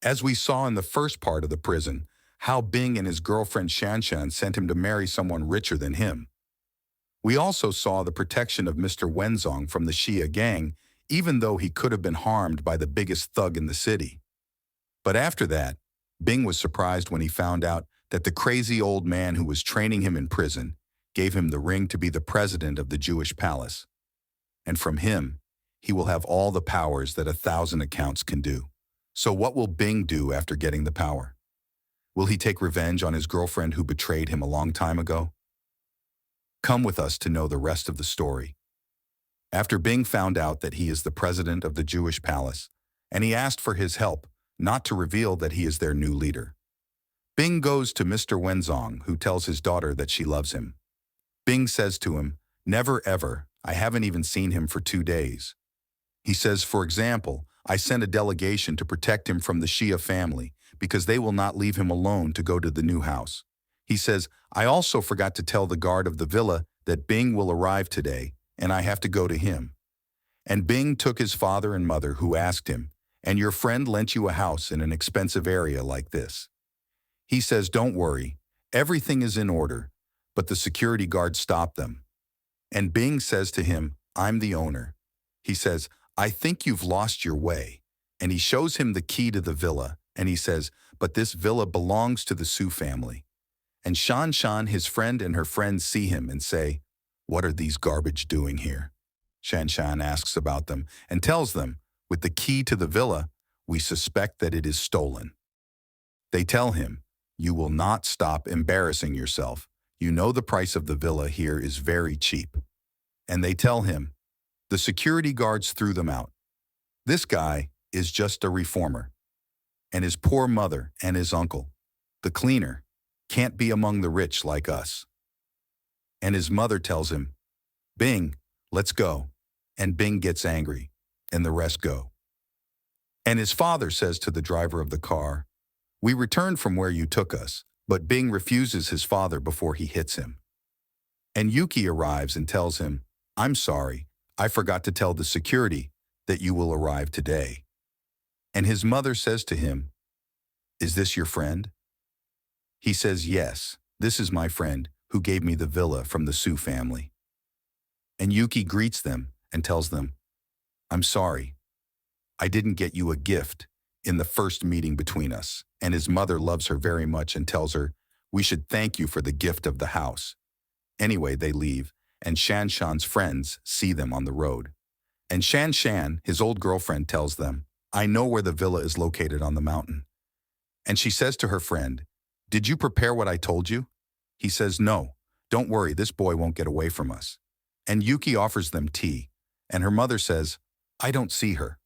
As we saw in the first part of the prison, how Bing and his girlfriend Shanshan sent him to marry someone richer than him. We also saw the protection of Mr. Wenzong from the Shia gang, even though he could have been harmed by the biggest thug in the city. But after that, Bing was surprised when he found out that the crazy old man who was training him in prison gave him the ring to be the president of the Jewish palace. And from him, he will have all the powers that 1,000 accounts can do. So what will Bing do after getting the power? Will he take revenge on his girlfriend who betrayed him a long time ago? Come with us to know the rest of the story. After Bing found out that he is the president of the Jewish palace, and he asked for his help, not to reveal that he is their new leader. Bing goes to Mr. Wenzong, who tells his daughter that she loves him. Bing says to him, "Never ever, I haven't even seen him for 2 days." He says, for example, I sent a delegation to protect him from the Shia family because they will not leave him alone to go to the new house. He says, I also forgot to tell the guard of the villa that Bing will arrive today and I have to go to him. And Bing took his father and mother who asked him, and your friend lent you a house in an expensive area like this. He says, don't worry, everything is in order, but the security guard stopped them. And Bing says to him, I'm the owner. He says, I think you've lost your way. And he shows him the key to the villa, and he says, but this villa belongs to the Su family. And Shan, his friend, and her friends see him and say, what are these garbage doing here? Shan asks about them and tells them, with the key to the villa, we suspect that it is stolen. They tell him, you will not stop embarrassing yourself. You know the price of the villa here is very cheap. And they tell him, the security guards threw them out. This guy is just a reformer. And his poor mother and his uncle, the cleaner, can't be among the rich like us. And his mother tells him, Bing, let's go. And Bing gets angry, and the rest go. And his father says to the driver of the car, we returned from where you took us, but Bing refuses his father before he hits him. And Yuki arrives and tells him, I'm sorry, I forgot to tell the security that you will arrive today. And his mother says to him, is this your friend? He says, yes, this is my friend who gave me the villa from the Su family. And Yuki greets them and tells them, I'm sorry, I didn't get you a gift in the first meeting between us. And his mother loves her very much and tells her, we should thank you for the gift of the house. Anyway, they leave, and Shanshan's friends see them on the road. And Shanshan, his old girlfriend, tells them, I know where the villa is located on the mountain. And she says to her friend, did you prepare what I told you? He says, no, don't worry, this boy won't get away from us. And Yuki offers them tea, and her mother says, I don't see her,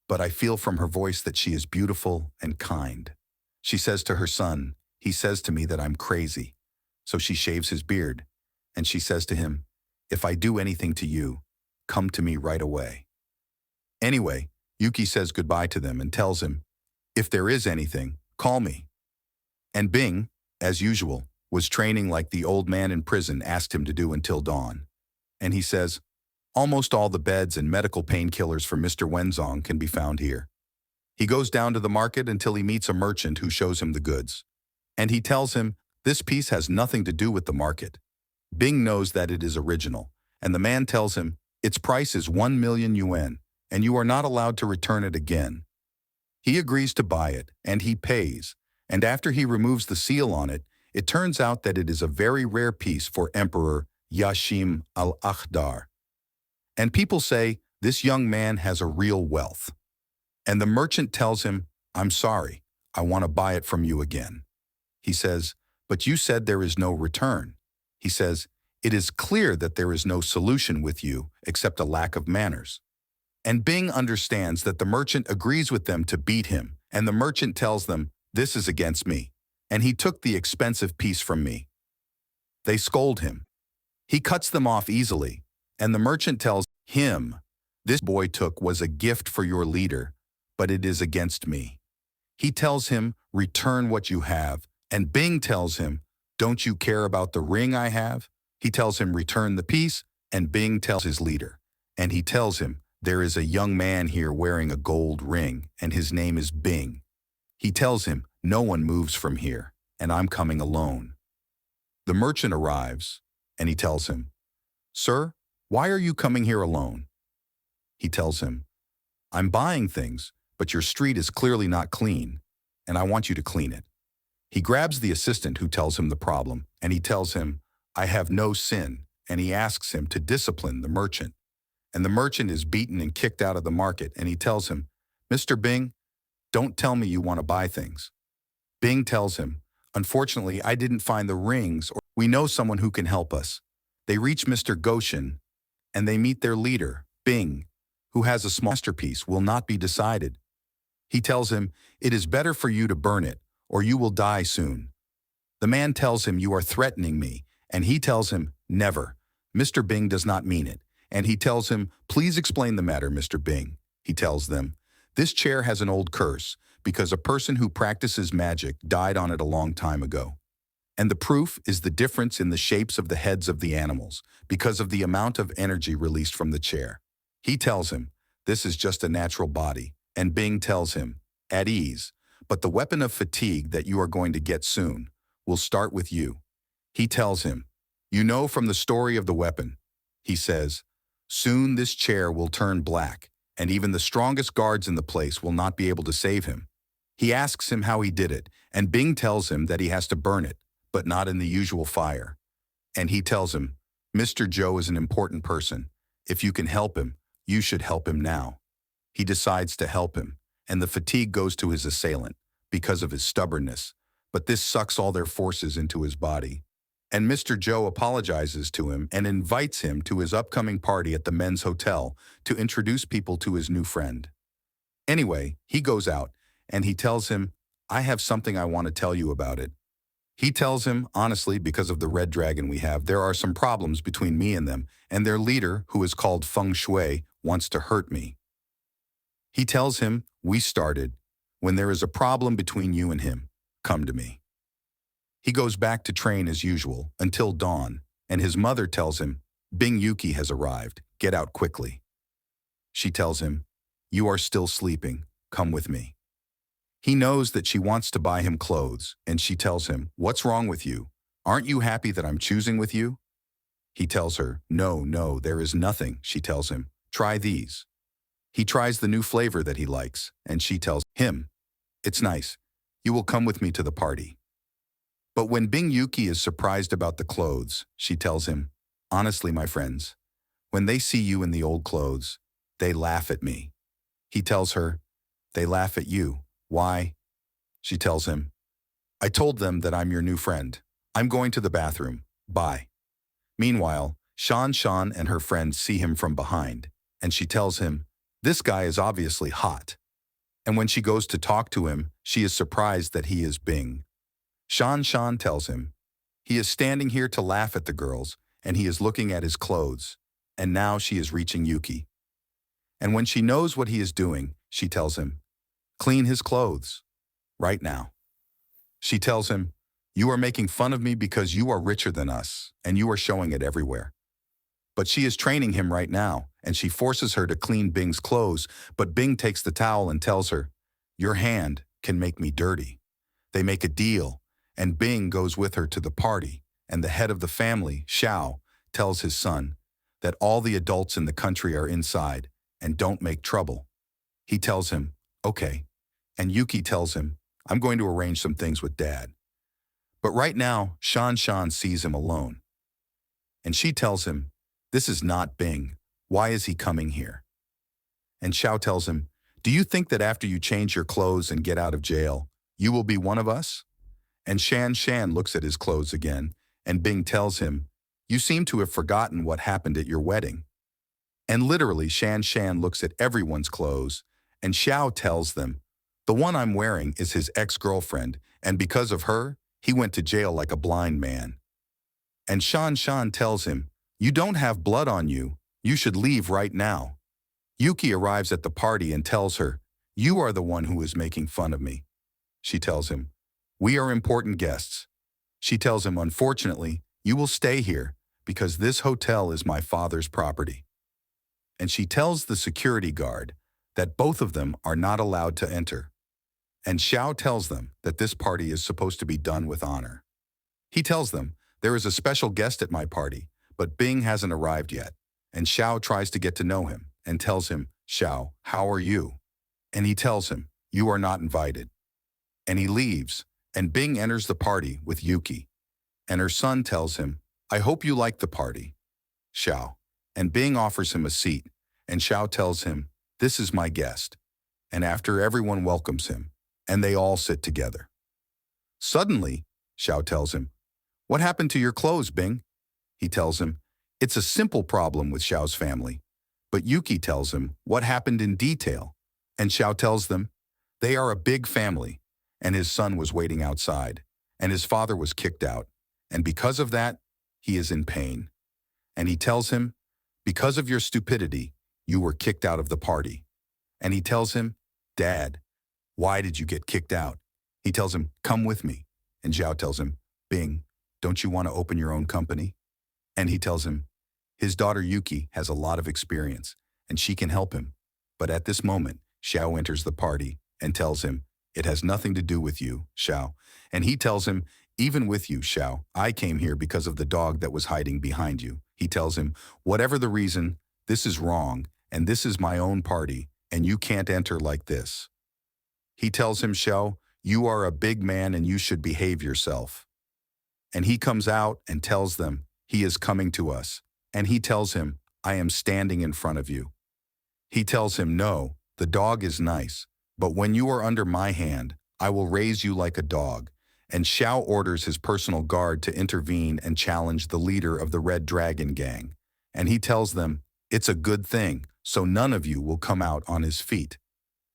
but I feel from her voice that she is beautiful and kind. She says to her son, he says to me that I'm crazy. So she shaves his beard, and she says to him, if I do anything to you, come to me right away. Anyway, Yuki says goodbye to them and tells him, if there is anything, call me. And Bing, as usual, was training like the old man in prison asked him to do until dawn. And he says, almost all the beds and medical painkillers for Mr. Wenzong can be found here. He goes down to the market until he meets a merchant who shows him the goods. And he tells him, this piece has nothing to do with the market. Bing knows that it is original, and the man tells him, its price is 1 million yuan, and you are not allowed to return it again. He agrees to buy it, and he pays, and after he removes the seal on it, it turns out that it is a very rare piece for Emperor Yashim al-Akhdar. And people say, this young man has a real wealth. And the merchant tells him, I'm sorry, I want to buy it from you again. He says, but you said there is no return. He says, it is clear that there is no solution with you except a lack of manners. And Bing understands that the merchant agrees with them to beat him, and the merchant tells them, this is against me, and he took the expensive piece from me. They scold him. He cuts them off easily, and the merchant tells him, this boy took was a gift for your leader, but it is against me. He tells him, return what you have, and Bing tells him, don't you care about the ring I have? He tells him, return the piece, and Bing tells his leader, and he tells him, there is a young man here wearing a gold ring, and his name is Bing. He tells him, no one moves from here, and I'm coming alone. The merchant arrives, and he tells him, Sir, why are you coming here alone? He tells him, I'm buying things, but your street is clearly not clean, and I want you to clean it. He grabs the assistant who tells him the problem, and he tells him, I have no sin, and he asks him to discipline the merchant. And the merchant is beaten and kicked out of the market, and he tells him, Mr. Bing, don't tell me you want to buy things. Bing tells him, unfortunately, I didn't find the rings, or we know someone who can help us. They reach Mr. Goshen, and they meet their leader, Bing, who has a small masterpiece will not be decided. He tells him, it is better for you to burn it, or you will die soon. The man tells him, you are threatening me, and he tells him, never. Mr. Bing does not mean it, and he tells him, please explain the matter, Mr. Bing. He tells them, this chair has an old curse, because a person who practices magic died on it a long time ago. And the proof is the difference in the shapes of the heads of the animals, because of the amount of energy released from the chair. He tells him, this is just a natural body, and Bing tells him, at ease, but the weapon of fatigue that you are going to get soon will start with you. He tells him, you know from the story of the weapon. He says, soon this chair will turn black, and even the strongest guards in the place will not be able to save him. He asks him how he did it, and Bing tells him that he has to burn it, but not in the usual fire. And he tells him, Mr. Joe is an important person. If you can help him, you should help him now. He decides to help him, and the fatigue goes to his assailant because of his stubbornness, but this sucks all their forces into his body. And Mr. Joe apologizes to him and invites him to his upcoming party at the men's hotel to introduce people to his new friend. Anyway, he goes out, and he tells him, I have something I want to tell you about it. He tells him, honestly, because of the red dragon we have, there are some problems between me and them, and their leader, who is called Feng Shui, wants to hurt me. He tells him, we started. When there is a problem between you and him, come to me. He goes back to train as usual until dawn, and his mother tells him, Bing Yuki has arrived. Get out quickly. She tells him, you are still sleeping. Come with me. He knows that she wants to buy him clothes, and she tells him, what's wrong with you? Aren't you happy that I'm choosing with you? He tells her, no, there is nothing. She tells him, try these. He tries the new flavor that he likes, and she tells him, it's nice. You will come with me to the party. But when Bing Yuki is surprised about the clothes, she tells him, honestly, my friends, when they see you in the old clothes, they laugh at me. He tells her, they laugh at you. Why? She tells him, I told them that I'm your new friend. I'm going to the bathroom. Bye. Meanwhile, Shan and her friend see him from behind, and she tells him, this guy is obviously hot. And when she goes to talk to him, she is surprised that he is Bing. Shan tells him, he is standing here to laugh at the girls, and he is looking at his clothes, and now she is reaching Yuki. And when she knows what he is doing, she tells him, clean his clothes, right now. She tells him, you are making fun of me because you are richer than us, and you are showing it everywhere. But she is training him right now, and she forces her to clean Bing's clothes, but Bing takes the towel and tells her, your hand can make me dirty. They make a deal, and Bing goes with her to the party, and the head of the family, Xiao, tells his son that all the adults in the country are inside and don't make trouble. He tells him, okay. And Yuki tells him, I'm going to arrange some things with Dad. But right now, Shan sees him alone. And she tells him, this is not Bing. Why is he coming here? And Xiao tells him, do you think that after you change your clothes and get out of jail, you will be one of us? And Shan looks at his clothes again, and Bing tells him, you seem to have forgotten what happened at your wedding. And literally, Shan looks at everyone's clothes, and Xiao tells them, the one I'm wearing is his ex-girlfriend, and because of her, he went to jail like a blind man. And Shan tells him, you don't have blood on you. You should leave right now. Yuki arrives at the party and tells her, you are the one who is making fun of me. She tells him, we are important guests. She tells him, unfortunately, you will stay here because this hotel is my father's property. And she tells the security guard that both of them are not allowed to enter. And Xiao tells them that this party is supposed to be done with honor. He tells them, there is a special guest at my party, but Bing hasn't arrived yet. And Xiao tries to get to know him and tells him, Xiao, how are you? And he tells him, you are not invited. And he leaves, and Bing enters the party with Yuki. And her son tells him, I hope you like the party, Xiao. And Bing offers him a seat, and Xiao tells him, this is my guest. And after everyone welcomes him, and they all sit together. Suddenly, Xiao tells him, what happened to your clothes, Bing? He tells him, it's a simple problem with Xiao's family. But Yuki tells him what happened in detail, and Xiao tells them, they are a big family, and his son was waiting outside, and his father was kicked out, and because of that, he is in pain. And he tells him, because of your stupidity, you were kicked out of the party. And he tells him, Dad, why did you get kicked out? He tells him, come with me. And Xiao tells him, Bing, don't you want to open your own company? And he tells him, his daughter Yuki has a lot of experience, and she can help him. But at this moment, Xiao enters the party and tells him, it has nothing to do with you, Xiao. And he tells him, even with you, Xiao, I came here because of the dog that was hiding behind you. He tells him, whatever the reason, this is wrong, and this is my own party, and you can't enter like this. He tells him, Xiao, you are a big man and you should behave yourself. And he comes out and tells them, he is coming to us. And he tells him, I am standing in front of you. He tells him, no, the dog is nice, but when you are under my hand, I will raise you like a dog. And Xiao orders his personal guard to intervene and challenge the leader of the Red Dragon gang. And he tells them, it's a good thing, so none of you will come out on his feet.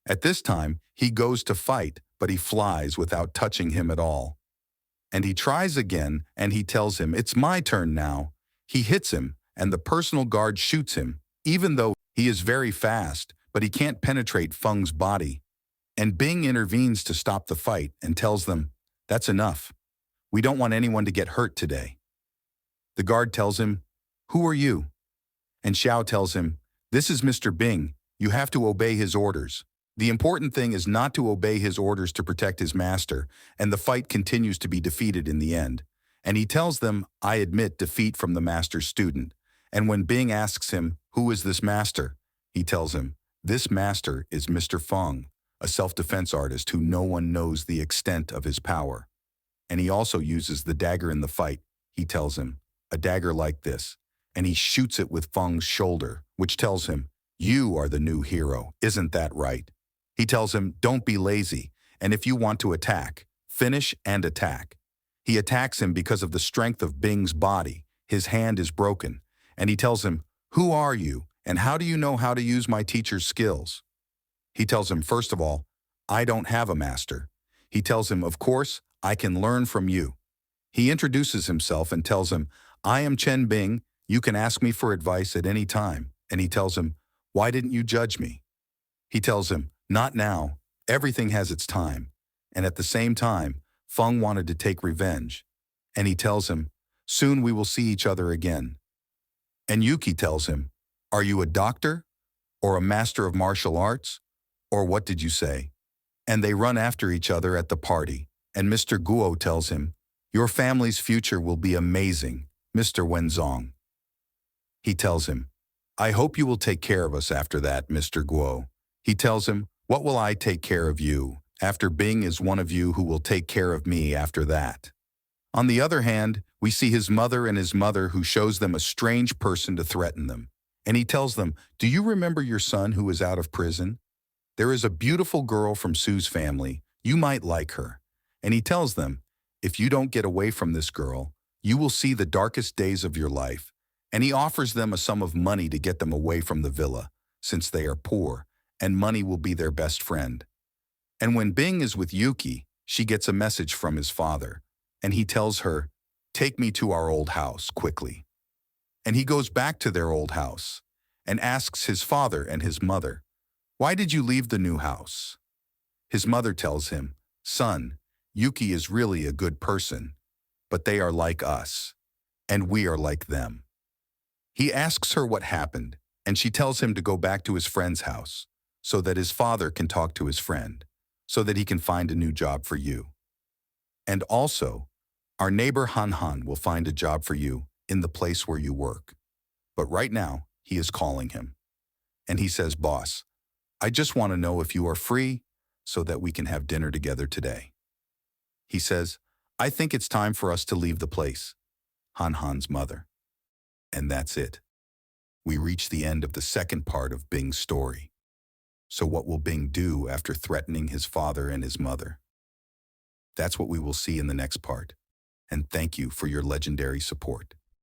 At this time, he goes to fight, but he flies without touching him at all. And he tries again, and he tells him, it's my turn now. He hits him, and the personal guard shoots him, even though he is very fast, but he can't penetrate Feng's body. And Bing intervenes to stop the fight and tells them, that's enough. We don't want anyone to get hurt today. The guard tells him, who are you? And Xiao tells him, this is Mr. Bing. You have to obey his orders. The important thing is not to obey his orders to protect his master, and the fight continues to be defeated in the end. And he tells them, I admit defeat from the master's student. And when Bing asks him, who is this master? He tells him, this master is Mr. Feng, a self-defense artist who no one knows the extent of his power. And he also uses the dagger in the fight. He tells him, a dagger like this. And he shoots it with Feng's shoulder, which tells him, you are the new hero, isn't that right? He tells him, don't be lazy, and if you want to attack, finish and attack. He attacks him because of the strength of Bing's body. His hand is broken, and he tells him, who are you, and how do you know how to use my teacher's skills? He tells him, first of all, I don't have a master. He tells him, of course, I can learn from you. He introduces himself and tells him, I am Chen Bing, you can ask me for advice at any time. And he tells him, why didn't you judge me? He tells him, not now, everything has its time. And at the same time, Feng wanted to take revenge. And he tells him, soon we will see each other again. And Yuki tells him, are you a doctor? Or a master of martial arts? Or what did you say? And they run after each other at the party. And Mr. Guo tells him, your family's future will be amazing, Mr. Wenzong. He tells him, I hope you will take care of us after that, Mr. Guo. He tells him, what will I take care of you? After Bing is one of you who will take care of me after that. On the other hand, we see his mother and his mother who shows them a strange person to threaten them. And he tells them, do you remember your son who is out of prison? There is a beautiful girl from Sue's family. You might like her. And he tells them, if you don't get away from this girl, you will see the darkest days of your life. And he offers them a sum of money to get them away from the villa, since they are poor, and money will be their best friend. And when Bing is with Yuki, she gets a message from his father, and he tells her, take me to our old house quickly. And he goes back to their old house and asks his father and his mother, why did you leave the new house? His mother tells him, son, Yuki is really a good person, but they are like us, and we are like them. He asks her what happened, and she tells him to go back to his friend's house so that his father can talk to his friend. so that he can find a new job for you. And also, our neighbor Han Han will find a job for you in the place where you work. But right now, he is calling him. And he says, "Boss, I just want to know if you are free so that we can have dinner together today." He says, "I think it's time for us to leave the place." Han Han's mother. And that's it. We reach the end of the second part of Bing's story. So what will Bing do after threatening his father and his mother? That's what we will see in the next part. And thank you for your legendary support.